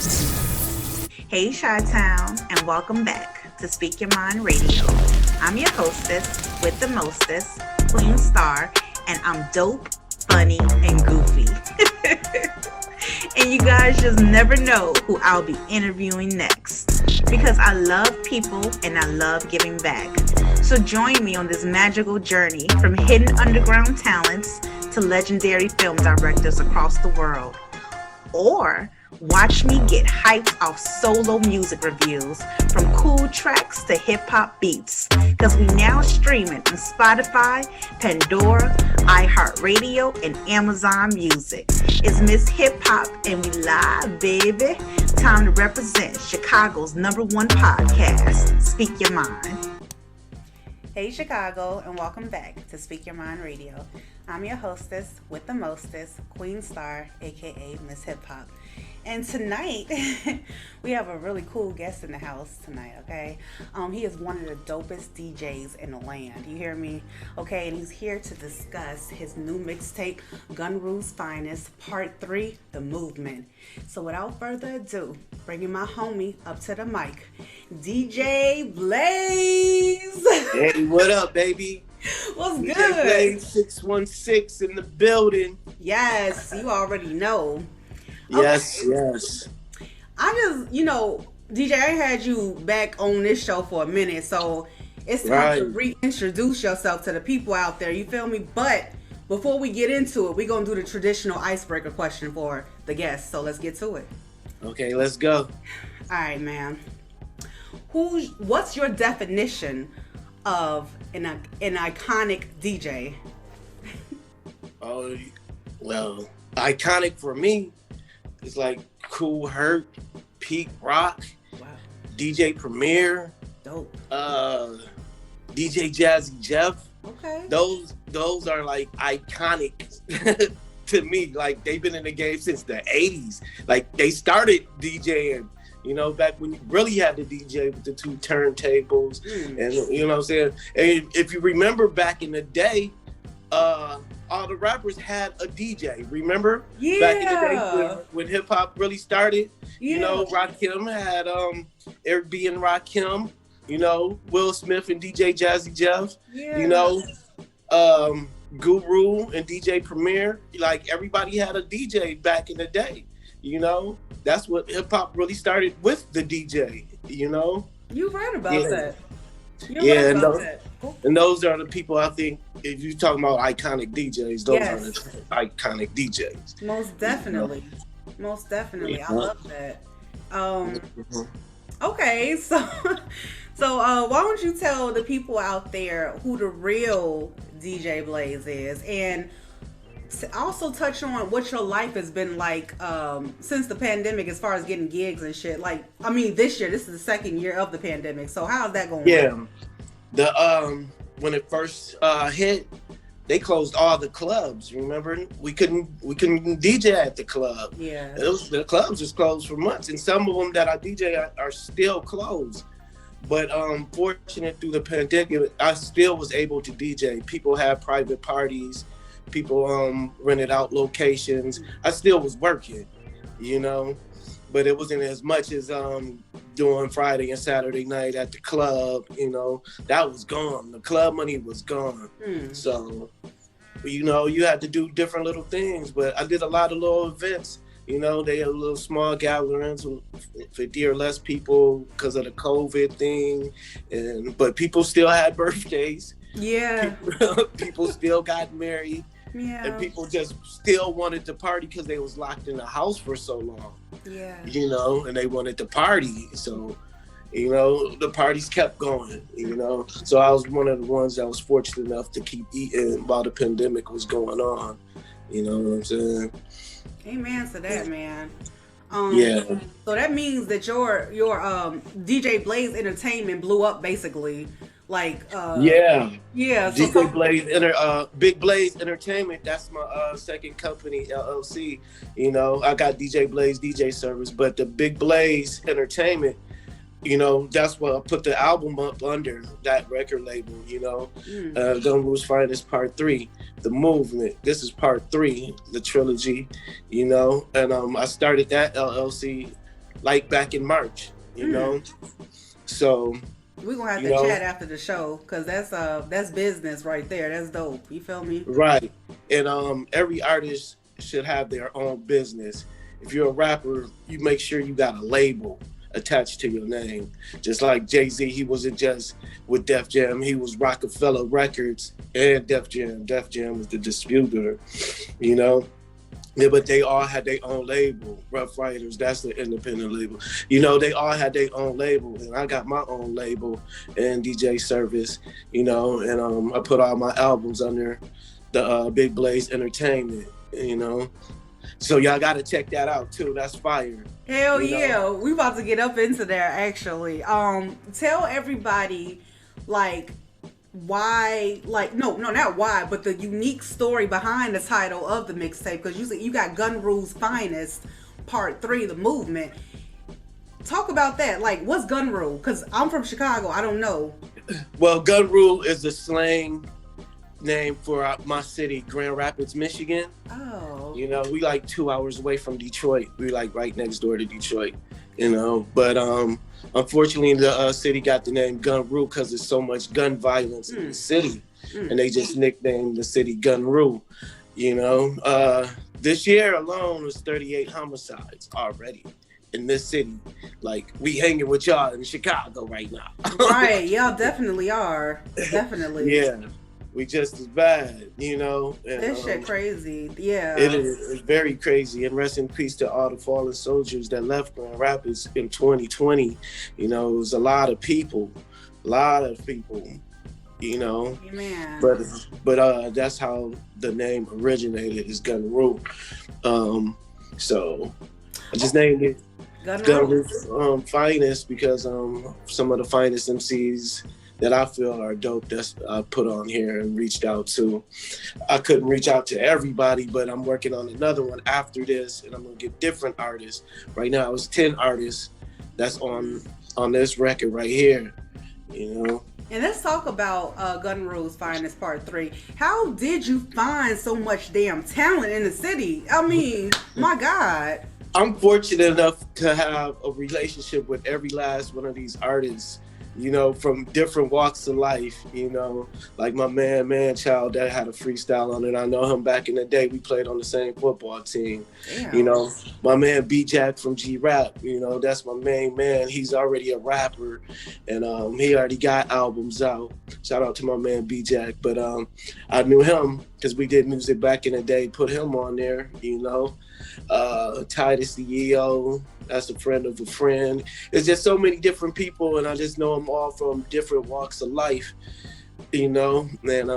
Hey, Chi-Town, and welcome back to Speak Your Mind Radio. I'm your hostess with the mostest, Queen Star, and I'm dope, funny, and goofy. And you guys just never know who I'll be interviewing next because I love people and I love giving back. So join me on this magical journey from hidden underground talents to legendary film directors across the world. Or watch me get hyped off solo music reviews from cool tracks to hip-hop beats because we now streaming on Spotify, Pandora, iHeartRadio, and Amazon Music. It's Miss Hip Hop and we live, baby. Time to represent Chicago's #1 podcast, Speak Your Mind. Hey Chicago, and welcome back to Speak Your Mind Radio. I'm your hostess with the mostest, Queen Star, aka Miss Hip Hop. And tonight, we have a really cool guest in the house tonight, okay? He is one of the dopest DJs in the land, you hear me? Okay, and he's here to discuss his new mixtape, Gun Rule's Finest, Part 3, The Movement. So without further ado, bringing my homie up to the mic, DJ Blaze! Hey, what up, baby? What's DJ good? Blaze 616 in the building. Yes, you already know. Yes, Okay. yes. I just, DJ, I had you back on this show for a minute, so it's time to reintroduce yourself to the people out there, you feel me? But before we get into it, we're going to do the traditional icebreaker question for the guests, so let's get to it. Okay, let's go. All right, man. What's your definition of an iconic DJ? Oh, well, iconic for me is like Kool Herc, Pete Rock, Wow. DJ Premier, Dope. DJ Jazzy Jeff. Okay. Those are like iconic to me. Like they've been in the game since the 80s. Like they started DJing, back when you really had to DJ with the 2 turntables. And you know what I'm saying? And if you remember back in the day, all the rappers had a DJ. Remember? Yeah. Back in the day when hip hop really started, Yeah. Rakim had Eric B and Rakim, Will Smith and DJ Jazzy Jeff, Yeah. Guru and DJ Premier. Like everybody had a DJ back in the day. That's what hip hop really started with, the DJ. You right about that. Yeah, and those are the people I think, if you're talking about iconic DJs, those are the iconic DJs. Most definitely. Most definitely. Yeah. I love that. Okay, so why don't you tell the people out there who the real DJ Blaze is, and also touch on what your life has been like since the pandemic as far as getting gigs and shit. Like, I mean, this year, this is the second year of the pandemic, so how's that going? Yeah. When it first hit, they closed all the clubs. Remember, we couldn't DJ at the club. Yeah. The clubs was closed for months, and some of them that I DJ are still closed. But fortunate through the pandemic, I still was able to DJ. People had private parties. People rented out locations. I still was working, but it wasn't as much as doing Friday and Saturday night at the club. That was gone. The club money was gone. So, you had to do different little things. But I did a lot of little events. They had little small gatherings with 50 or less people because of the COVID thing, but people still had birthdays. Yeah. People still got married. Yeah. And people just still wanted to party because they was locked in the house for so long. Yeah. And they wanted to party. So, the parties kept going, So I was one of the ones that was fortunate enough to keep eating while the pandemic was going on. You know what I'm saying? Amen to that, man. Yeah. So that means that your DJ Blaze Entertainment blew up basically. Like yeah. So DJ Blaze Big Blaze Entertainment, that's my second company, LLC. I got DJ Blaze DJ service, but the Big Blaze Entertainment, that's what I put the album up under, that record label, Gun Rule's Finest Part 3, The Movement. This is Part 3, the trilogy, and I started that LLC like back in March, you know. So We're gonna have you to know, chat after the show because that's business right there. That's dope. You feel me? right. And every artist should have their own business. If you're a rapper, you make sure you got a label attached to your name. Just like Jay-Z, he wasn't just with Def Jam, he was Rockefeller Records and Def Jam. Def Jam was the distributor, you know. Yeah, but they all had their own label. Rough Riders, that's the independent label. You know, they all had their own label, and I got my own label and DJ Service, you know, and I put all my albums under the Big Blaze Entertainment, you know. So y'all got to check that out too. That's fire. Hell you yeah, know? we about to get up into there actually. Tell everybody like why, like no, not why, but the unique story behind the title of the mixtape because you got Gun Rule's Finest Part 3, the movement. Talk about that. Like, what's Gun Rule? Because I'm from Chicago. I don't know. Well, Gun Rule is the slang name for my city, Grand Rapids, Michigan. Oh. You know, we like 2 hours away from Detroit. We like right next door to Detroit, you know. But unfortunately, the city got the name Gun Rule because there's so much gun violence in the city. And they just nicknamed the city Gun Rule, you know. This year alone was 38 homicides already in this city. Like, we hanging with y'all in Chicago right now. Right, y'all definitely are. Definitely. Yeah. We just as bad, you know. And, this shit crazy. Yeah. It is. It's very crazy. And rest in peace to all the fallen soldiers that left Grand Rapids in 2020. You know, it was a lot of people, you know. Man. But that's how the name originated, is Gun Rule. So I just named it Gun Rule Finest because some of the finest MCs that I feel are dope that's put on here and reached out to. I couldn't reach out to everybody, but I'm working on another one after this, and I'm gonna get different artists. Right now, it was 10 artists that's on this record right here, you know. And let's talk about Gun Rule's Finest Part 3. How did you find so much damn talent in the city? I mean, my God. I'm fortunate enough to have a relationship with every last one of these artists, you know, from different walks of life, you know, like my man Child that had a freestyle on it. I know him back in the day. We played on the same football team. Damn. You know, my man B-Jack from G-Rap, you know, that's my main man. He's already a rapper and he already got albums out. Shout out to my man B-Jack. But I knew him because we did music back in the day, put him on there, you know. Titus the EO, that's a friend of a friend. It's just so many different people, and I just know them all from different walks of life, you know. And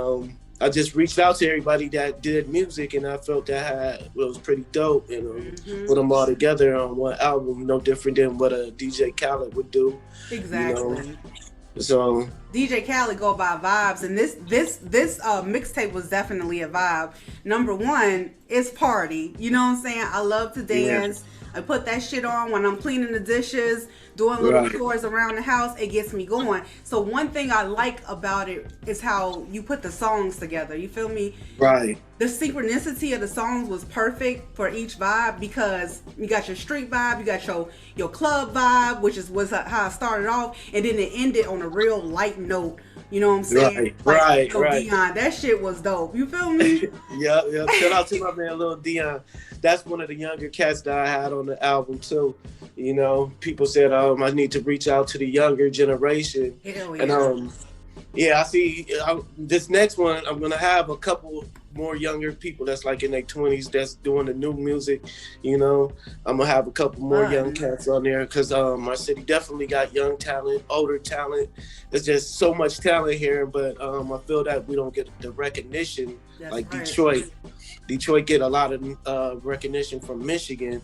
I just reached out to everybody that did music, and I felt that it was pretty dope, you know, put them all together on one album, no different than what a DJ Khaled would do. Exactly. You know? So DJ Khaled go by vibes, and this mixtape was definitely a vibe. Number one, it's party. You know what I'm saying? I love to dance. Yeah. I put that shit on when I'm cleaning the dishes, doing little chores around the house. It gets me going. So one thing I like about it is how you put the songs together. You feel me? Right. The synchronicity of the songs was perfect for each vibe because you got your street vibe, you got your club vibe, which was how I started off, and then it ended on a real light note. You know what I'm saying? Right. Dion, that shit was dope. You feel me? Yeah. Shout out to my man Lil Dion. That's one of the younger cats that I had on the album too. You know, people said I need to reach out to the younger generation. Hell yeah. And I see this next one. I'm gonna have a couple more younger people that's like in their 20s that's doing the new music. You know, I'm gonna have a couple more young cats on there because my city definitely got young talent, older talent. There's just so much talent here, but I feel that we don't get the recognition like Detroit. Detroit get a lot of recognition from Michigan,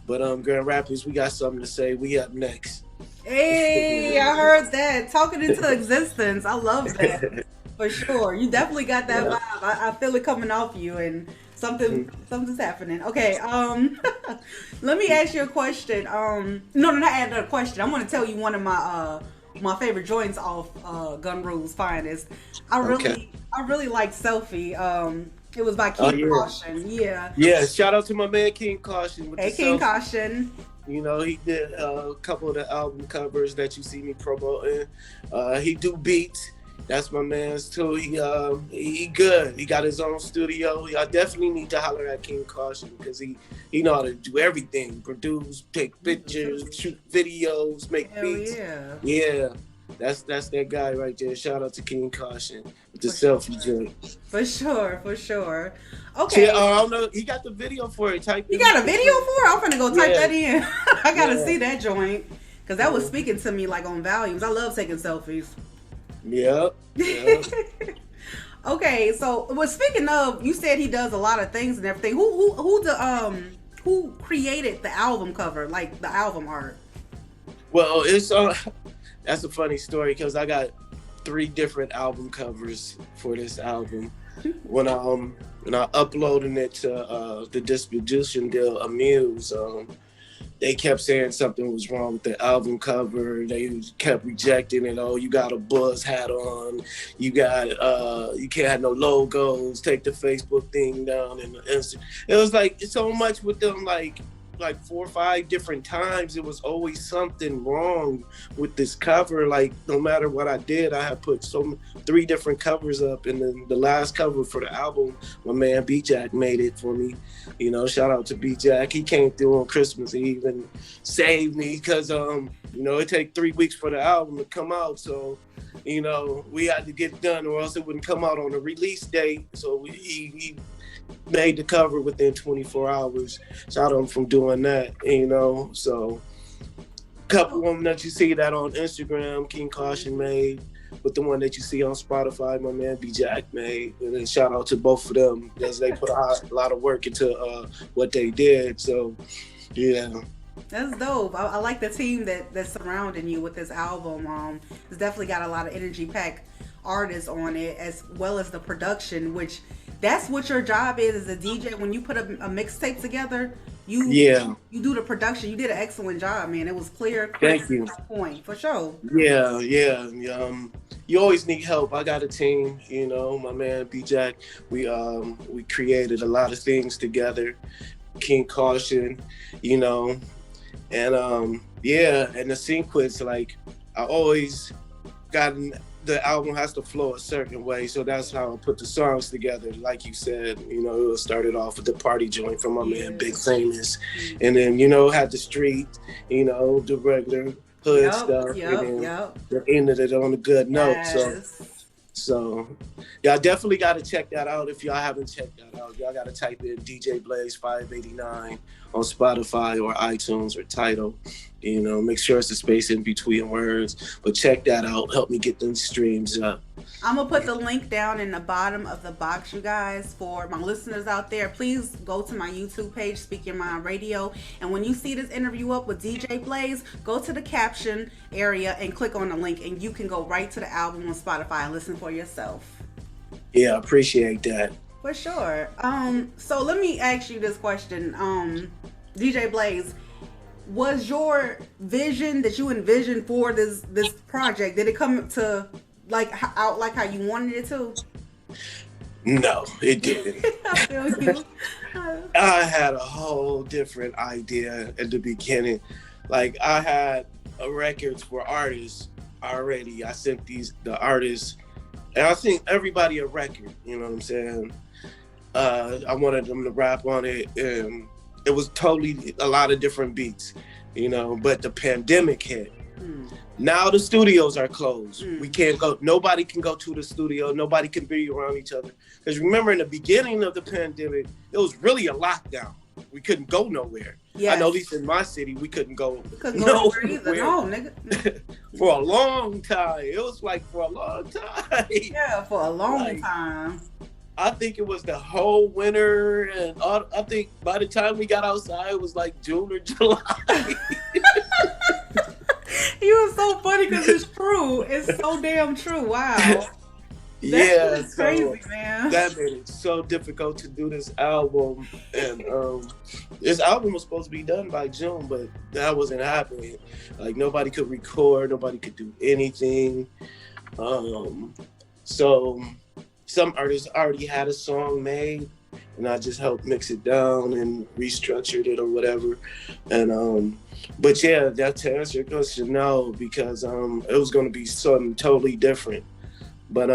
but Grand Rapids, we got something to say. We up next. Hey, I heard that. Talking into existence. I love that. For sure. You definitely got that vibe. I feel it coming off you, and something's happening. Okay, let me ask you a question. No, not add a question. I'm gonna tell you one of my favorite joints off Gun Rule's Finest. I really like Selfie. It was by Oh King yeah. Caution. Yeah. Yeah, shout out to my man King Caution with the Hey, King selfie. Caution. You know, he did a couple of the album covers that you see me promoting. He do beats. That's my man's too. He good. He got his own studio. I definitely need to holler at King Caution because he know how to do everything: produce, take pictures, shoot videos, make Hell beats. yeah. Yeah, that's that guy right there. Shout out to King Caution with the For selfie sure. joint. For sure, for sure. See, Okay. I don't know. He got the video for it. Type You in got a video for it? I'm finna go type Yeah. that in. I gotta Yeah. see that joint. Cause that was speaking to me like on volumes. I love taking selfies. Yep. Yep. Okay, so well, speaking of, you said he does a lot of things and everything. Who created the album cover, like the album art? Well, it's that's a funny story because I got 3 different album covers for this album. When I uploading it to the distribution deal, Amuse, they kept saying something was wrong with the album cover. They kept rejecting it. Oh, you got a Buzz hat on. You can't have no logos. Take the Facebook thing down and the Insta. It was like so much with them, like 4 or 5 different times. It was always something wrong with this cover. Like no matter what I did, I had put 3 different covers up, and then the last cover for the album, my man B-Jack made it for me. You know, shout out to B-Jack. He came through on Christmas Eve and saved me because it take 3 weeks for the album to come out, so we had to get it done or else it wouldn't come out on the release date. So he made the cover within 24 hours. Shout out him from doing that, so a couple of them that you see that on Instagram, King Caution made, but the one that you see on Spotify, my man B-Jack made. And then shout out to both of them because they put a lot of work into what they did. So yeah. That's dope. I like the team that's surrounding you with this album. It's definitely got a lot of energy packed artists on it, as well as the production, which that's what your job is as a DJ. When you put a mixtape together, you do the production. You did an excellent job, man. It was clear. Thank you. Point for sure. Yeah. You always need help. I got a team, my man B-Jack. We created a lot of things together. King Caution, and and the sequence, like I always gotten the album has to flow a certain way, so that's how I put the songs together. Like you said, it started off with the party joint from my man Big Famous, and then had the street, the regular hood stuff, and then the ended it on a good note. So y'all definitely got to check that out. If y'all haven't checked that out, y'all got to type in DJ Blaze 589 on Spotify or iTunes or Tidal. Make sure it's a space in between words. But check that out. Help me get them streams up. I'm going to put the link down in the bottom of the box, you guys. For my listeners out there, please go to my YouTube page, Speak Your Mind Radio. And when you see this interview up with DJ Blaze, go to the caption area and click on the link. And you can go right to the album on Spotify and listen for yourself. Yeah, I appreciate that. For sure. So let me ask you this question. DJ Blaze, was your vision that you envisioned for this project, did it come to out like how you wanted it to? No, it didn't. I feel you. I had a whole different idea at the beginning. Like I had records for artists already. I sent the artists, and I sent everybody a record. You know what I'm saying? I wanted them to rap on it, and it was totally a lot of different beats. But the pandemic hit. Now the studios are closed. We can't go. Nobody can go to the studio. Nobody can be around each other. Because remember, in the beginning of the pandemic, it was really a lockdown. We couldn't go nowhere. Yes. I know, at least in my city, we couldn't go nowhere either. No, nigga. For a long time. It was like for a long time. Yeah, for a long time. I think it was the whole winter, and I think by the time we got outside, it was like June or July. You were so funny because it's true. It's so damn true. Wow. That's crazy, man. That made it so difficult to do this album. And this album was supposed to be done by June, but that wasn't happening. Like nobody could record, nobody could do anything. So some artists already had a song made, and I just helped mix it down and restructured it or whatever. And but yeah, that to answer your question, no, because it was gonna be something totally different. But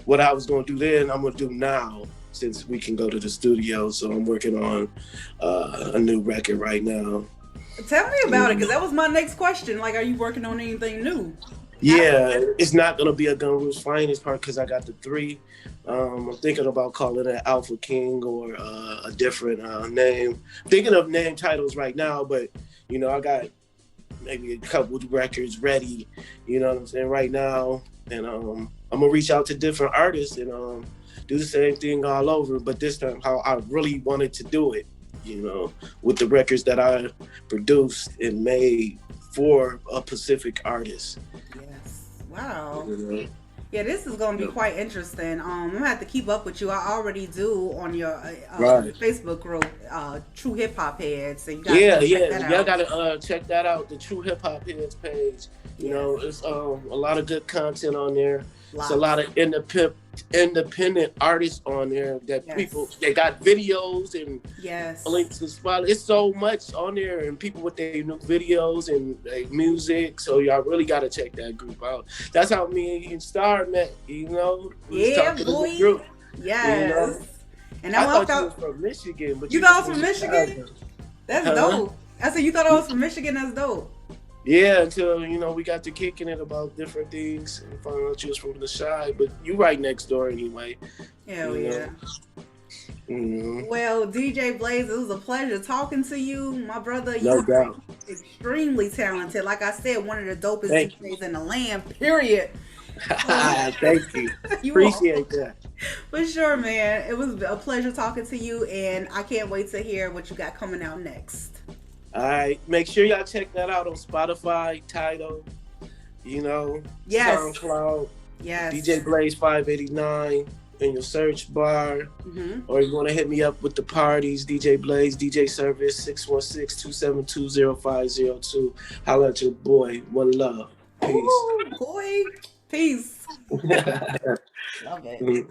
what I was gonna do then, I'm gonna do now since we can go to the studio. So I'm working on a new record right now. Tell me about it, because that was my next question. Like, are you working on anything new? Yeah, it's not gonna be a Gun Rules Finest part because I got the 3. I'm thinking about calling it Alpha King or a different name. I'm thinking of name titles right now, but you know, I got maybe a couple records ready. You know what I'm saying right now, and I'm gonna reach out to different artists and do the same thing all over. But this time, how I really wanted to do it, you know, with the records that I produced and made for a Pacific artist. Yes. Wow. You know? Yeah, this is going to be quite interesting. I'm going to have to keep up with you. I already do on your Right. Facebook group, True Hip Hop Heads. So you Yeah, check yeah. that Y'all out. gotta check that out. The True Hip Hop Heads page. You know, it's a lot of good content on there. It's a lot of independent artists on there that people, they got videos and links to spot. It's so much on there, and people with their new videos and their music. So y'all really gotta check that group out. That's how me and Star met. You know, Boy. Group. Yes. You know? And I I thought you was from Michigan, but you thought I was from Michigan? That's dope. I said you thought I was from Michigan. That's dope. Yeah, until, you know, we got to kicking it about different things and found out you was from the Chi, but you right next door anyway. Hell yeah. Mm-hmm. Well, DJ Blaze, it was a pleasure talking to you, my brother. No doubt. Extremely talented. Like I said, one of the dopest DJs in the land, period. Thank you. Appreciate that. For sure, man. It was a pleasure talking to you, and I can't wait to hear what you got coming out next. All right, make sure y'all check that out on Spotify, Tidal, you know, SoundCloud, DJ Blaze 589 in your search bar, or you want to hit me up with the parties, DJ Blaze, DJ Service 616-272-0502. Holla at your boy. One love. Peace. Ooh, boy. Peace. Love it.